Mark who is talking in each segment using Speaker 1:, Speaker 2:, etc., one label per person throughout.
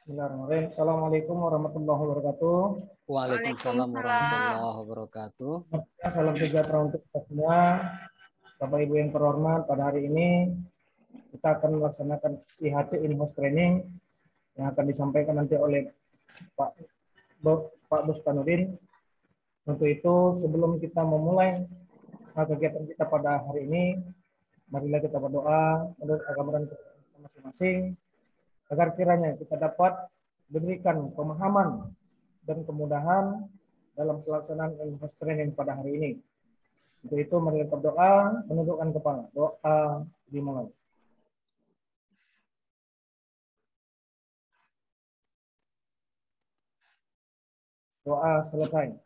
Speaker 1: Bismillahirrahmanirrahim. Assalamualaikum warahmatullahi wabarakatuh.
Speaker 2: Waalaikumsalam
Speaker 3: Waalaikumsalam.
Speaker 2: warahmatullahi wabarakatuh.
Speaker 1: Salam sejahtera untuk kita semua. Bapak Ibu yang terhormat, pada hari ini kita akan melaksanakan IHT in-house training yang akan disampaikan nanti oleh Pak Bustanudin. Untuk itu, sebelum kita memulai kegiatan kita pada hari ini, marilah kita berdoa menurut agama dan kita masing-masing, agar kiranya kita dapat diberikan pemahaman dan kemudahan dalam pelaksanaan in-house training pada hari ini. Untuk itu, mari kita berdoa, menundukkan kepala. Doa dimulai. Doa selesai.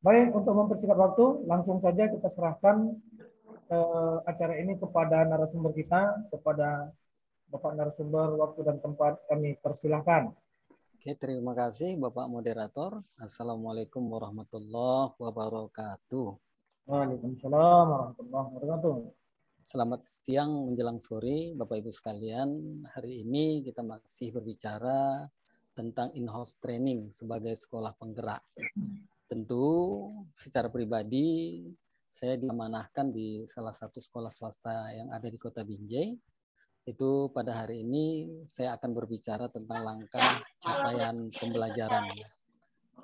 Speaker 1: Baik, untuk mempersingkat waktu, langsung saja kita serahkan acara ini kepada narasumber kita, kepada Bapak narasumber, waktu dan tempat kami persilahkan.
Speaker 2: Oke, terima kasih Bapak Moderator. Assalamualaikum warahmatullahi wabarakatuh.
Speaker 1: Waalaikumsalam warahmatullahi wabarakatuh.
Speaker 2: Selamat siang menjelang sore Bapak Ibu sekalian. Hari ini kita masih berbicara tentang in-house training sebagai sekolah penggerak. Tentu secara pribadi saya diamanahkan di salah satu sekolah swasta yang ada di Kota Binjai. Itu pada hari ini saya akan berbicara tentang langkah capaian pembelajaran.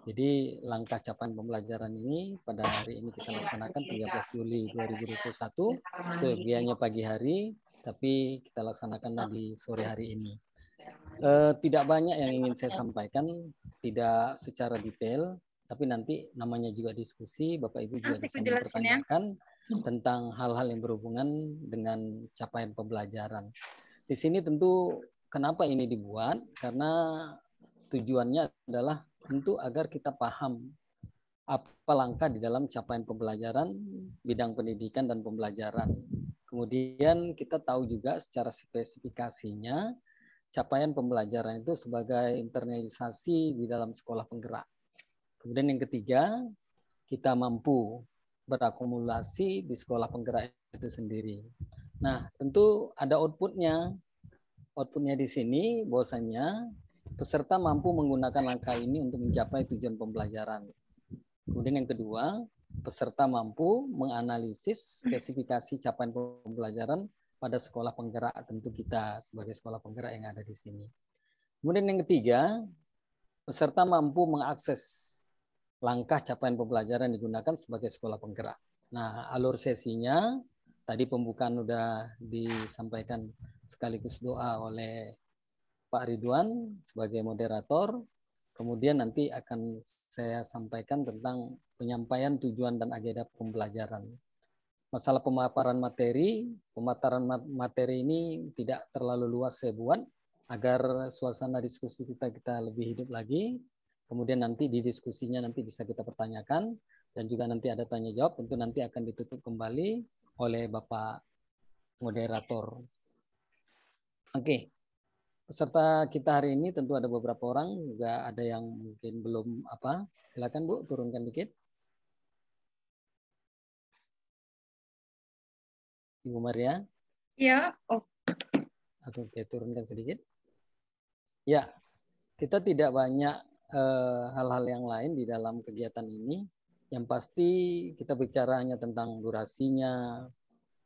Speaker 2: Jadi langkah capaian pembelajaran ini pada hari ini kita laksanakan 13 Juli 2021, sebiasanya pagi hari, tapi kita laksanakan di sore hari ini. Tidak banyak yang ingin saya sampaikan, tidak secara detail, tapi nanti namanya juga diskusi, Bapak Ibu juga bisa mempertanyakan tentang hal-hal yang berhubungan dengan capaian pembelajaran. Di sini tentu kenapa ini dibuat? Karena tujuannya adalah tentu agar kita paham apa langkah di dalam capaian pembelajaran, bidang pendidikan dan pembelajaran. Kemudian kita tahu juga secara spesifikasinya, capaian pembelajaran itu sebagai internalisasi di dalam sekolah penggerak. Kemudian yang ketiga, kita mampu berakumulasi di sekolah penggerak itu sendiri. Nah, tentu ada outputnya. Outputnya di sini bahwasanya peserta mampu menggunakan langkah ini untuk mencapai tujuan pembelajaran. Kemudian yang kedua, peserta mampu menganalisis spesifikasi capaian pembelajaran pada sekolah penggerak tentu kita sebagai sekolah penggerak yang ada di sini. Kemudian yang ketiga, peserta mampu mengakses langkah capaian pembelajaran digunakan sebagai sekolah penggerak. Nah, alur sesinya tadi pembukaan sudah disampaikan sekaligus doa oleh Pak Ridwan sebagai moderator. Kemudian nanti akan saya sampaikan tentang penyampaian tujuan dan agenda pembelajaran. Masalah pemaparan materi ini tidak terlalu luas saya buat agar suasana diskusi kita lebih hidup lagi. Kemudian nanti di diskusinya nanti bisa kita pertanyakan dan juga nanti ada tanya jawab, tentu nanti akan ditutup kembali oleh Bapak moderator. Oke. Peserta kita hari ini tentu ada beberapa orang, juga ada yang mungkin belum apa. Silakan Bu, turunkan dikit. Ibu Maria.
Speaker 3: Ya, oh.
Speaker 2: Atau turunkan sedikit. Ya, kita tidak banyak hal-hal yang lain di dalam kegiatan ini. Yang pasti kita bicara hanya tentang durasinya,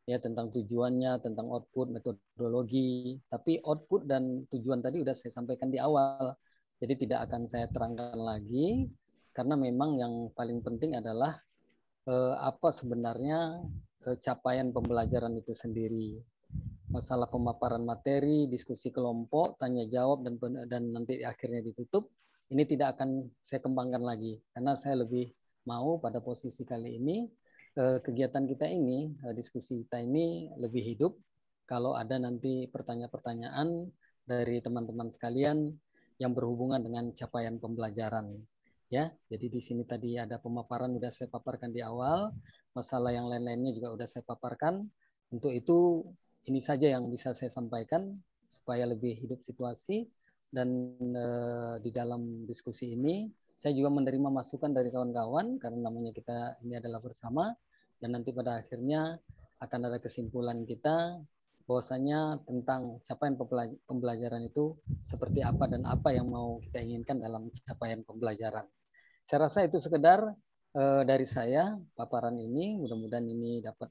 Speaker 2: ya tentang tujuannya, tentang output, metodologi. Tapi output dan tujuan tadi sudah saya sampaikan di awal. Jadi tidak akan saya terangkan lagi, karena memang yang paling penting adalah apa sebenarnya capaian pembelajaran itu sendiri. Masalah pemaparan materi, diskusi kelompok, tanya jawab, dan nanti akhirnya ditutup. Ini tidak akan saya kembangkan lagi, karena saya lebih mau pada posisi kali ini kegiatan kita ini, diskusi kita ini lebih hidup kalau ada nanti pertanyaan-pertanyaan dari teman-teman sekalian yang berhubungan dengan capaian pembelajaran. Ya, jadi di sini tadi ada pemaparan sudah saya paparkan di awal, masalah yang lain-lainnya juga sudah saya paparkan. Untuk itu ini saja yang bisa saya sampaikan supaya lebih hidup situasi dan di dalam diskusi ini saya juga menerima masukan dari kawan-kawan karena namanya kita ini adalah bersama dan nanti pada akhirnya akan ada kesimpulan kita bahwasanya tentang capaian pembelajaran itu seperti apa dan apa yang mau kita inginkan dalam capaian pembelajaran. Saya rasa itu sekedar dari saya paparan ini, mudah-mudahan ini dapat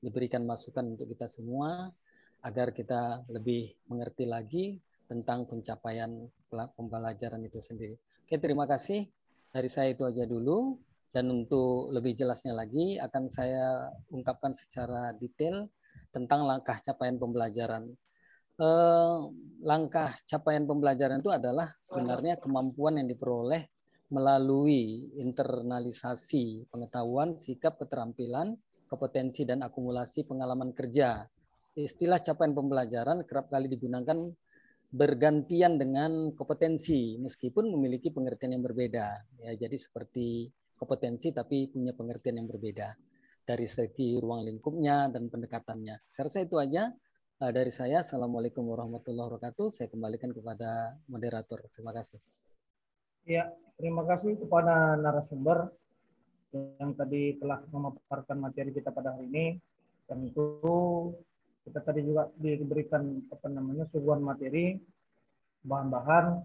Speaker 2: diberikan masukan untuk kita semua agar kita lebih mengerti lagi tentang pencapaian pembelajaran itu sendiri. Oke, terima kasih. Dari saya itu aja dulu. Dan untuk lebih jelasnya lagi akan saya ungkapkan secara detail tentang langkah capaian pembelajaran. Langkah capaian pembelajaran itu adalah sebenarnya kemampuan yang diperoleh melalui internalisasi pengetahuan, sikap, keterampilan, kompetensi, dan akumulasi pengalaman kerja. Istilah capaian pembelajaran kerap kali digunakan bergantian dengan kompetensi, meskipun memiliki pengertian yang berbeda. Ya, jadi seperti kompetensi tapi punya pengertian yang berbeda dari segi ruang lingkupnya dan pendekatannya. Saya rasa itu aja dari saya. Assalamualaikum warahmatullahi wabarakatuh. Saya kembalikan kepada moderator. Terima kasih.
Speaker 1: Ya, terima kasih kepada narasumber yang tadi telah memaparkan materi kita pada hari ini. Tentu kita tadi juga diberikan suguhan materi, bahan-bahan.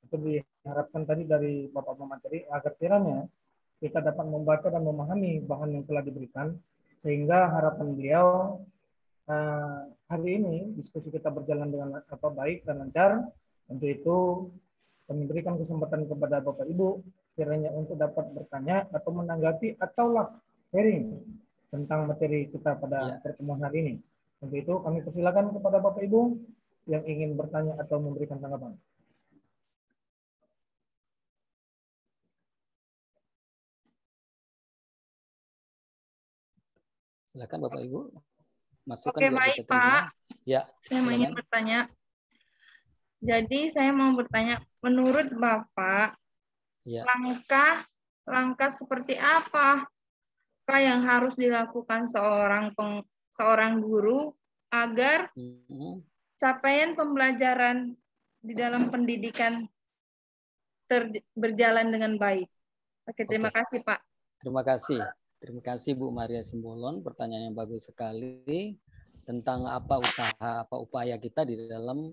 Speaker 1: Itu diharapkan tadi dari Bapak pemateri agar kiranya kita dapat membaca dan memahami bahan yang telah diberikan, sehingga harapan beliau hari ini diskusi kita berjalan dengan baik dan lancar. Untuk itu kami berikan kesempatan kepada Bapak Ibu kiranya untuk dapat bertanya atau menanggapi atau sharing tentang materi kita pada pertemuan hari ini. Untuk itu kami persilakan kepada Bapak Ibu yang ingin bertanya atau memberikan tanggapan.
Speaker 2: Silakan Bapak Ibu. Masukan
Speaker 3: Oke,
Speaker 2: biar
Speaker 3: baik
Speaker 2: kita terima.
Speaker 3: Pak.
Speaker 2: Ya,
Speaker 3: saya ingin bertanya. Jadi saya mau bertanya, menurut Bapak, langkah seperti apa yang harus dilakukan seorang guru agar capaian pembelajaran di dalam pendidikan berjalan dengan baik? Oke, terima kasih Pak.
Speaker 2: Terima kasih. Terima kasih Bu Maria Simbolon, pertanyaan yang bagus sekali tentang apa usaha, apa upaya kita di dalam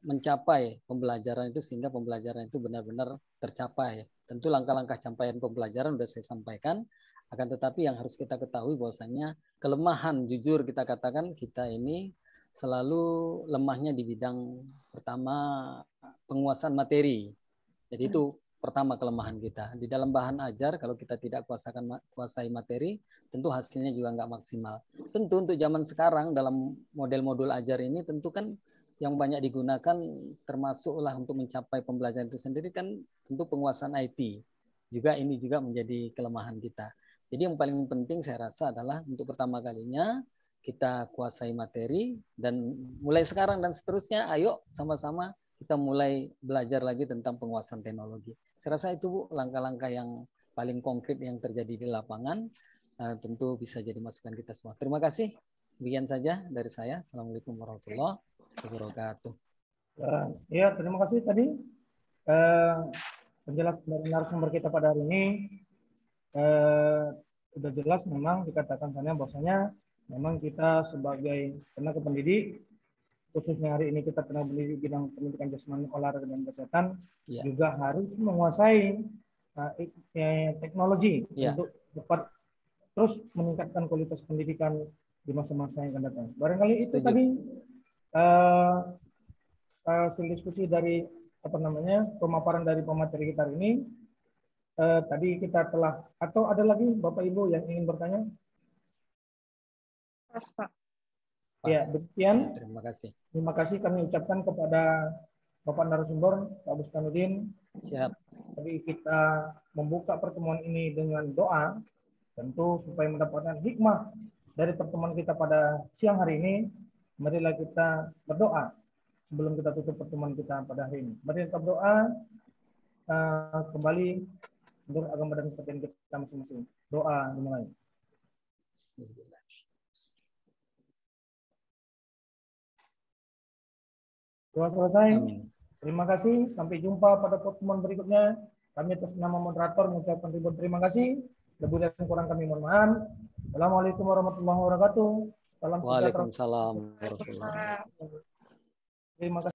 Speaker 2: mencapai pembelajaran itu sehingga pembelajaran itu benar-benar tercapai. Tentu langkah-langkah capaian pembelajaran sudah saya sampaikan, akan tetapi yang harus kita ketahui bahwasanya kelemahan, jujur kita katakan, kita ini selalu lemahnya di bidang pertama penguasaan materi. Jadi itu pertama kelemahan kita. Di dalam bahan ajar, kalau kita tidak kuasai materi, tentu hasilnya juga nggak maksimal. Tentu untuk zaman sekarang, dalam model-modul ajar ini, tentu kan yang banyak digunakan termasuklah untuk mencapai pembelajaran itu sendiri kan tentu penguasaan IT. Juga ini juga menjadi kelemahan kita. Jadi yang paling penting saya rasa adalah untuk pertama kalinya kita kuasai materi dan mulai sekarang dan seterusnya, ayo sama-sama kita mulai belajar lagi tentang penguasaan teknologi. Saya rasa itu Bu, langkah-langkah yang paling konkret yang terjadi di lapangan, tentu bisa jadi masukan kita semua. Terima kasih. Demikian saja dari saya. Assalamualaikum warahmatullahi wabarakatuh.
Speaker 1: Ya, terima kasih tadi penjelasan dari narasumber kita pada hari ini. Sudah jelas memang dikatakan sana bahwasanya memang kita sebagai tenaga pendidik, khususnya hari ini kita tenaga pendidik bidang pendidikan jasmani, olahraga dan kesehatan, juga harus menguasai teknologi untuk dapat terus meningkatkan kualitas pendidikan di masa-masa yang akan datang. Barangkali itu tadi hasil diskusi dari pemaparan dari pemateri kita hari ini. Tadi kita telah, atau ada lagi Bapak Ibu yang ingin bertanya?
Speaker 3: Pas, Pak.
Speaker 1: Ya, demikian.
Speaker 2: Terima kasih.
Speaker 1: Terima kasih kami ucapkan kepada Bapak narasumber, Pak Bustanuddin.
Speaker 2: Siap.
Speaker 1: Tadi kita membuka pertemuan ini dengan doa, tentu supaya mendapatkan hikmah dari pertemuan kita pada siang hari ini. Marilah kita berdoa sebelum kita tutup pertemuan kita pada hari ini. Mari kita berdoa kembali untuk agama dan kepentingan kita masing-masing. Doa dimulai. Doa selesai. Amin. Terima kasih. Sampai jumpa pada pertemuan berikutnya. Kami atas nama moderator mengucapkan ribuan terima kasih. Lebih dan kurang kami mohon maaf. Assalamualaikum warahmatullahi wabarakatuh. Salam sejahtera.
Speaker 2: Waalaikumsalam warahmatullahi wabarakatuh.
Speaker 3: Waalaikumsalam.
Speaker 1: Terima kasih.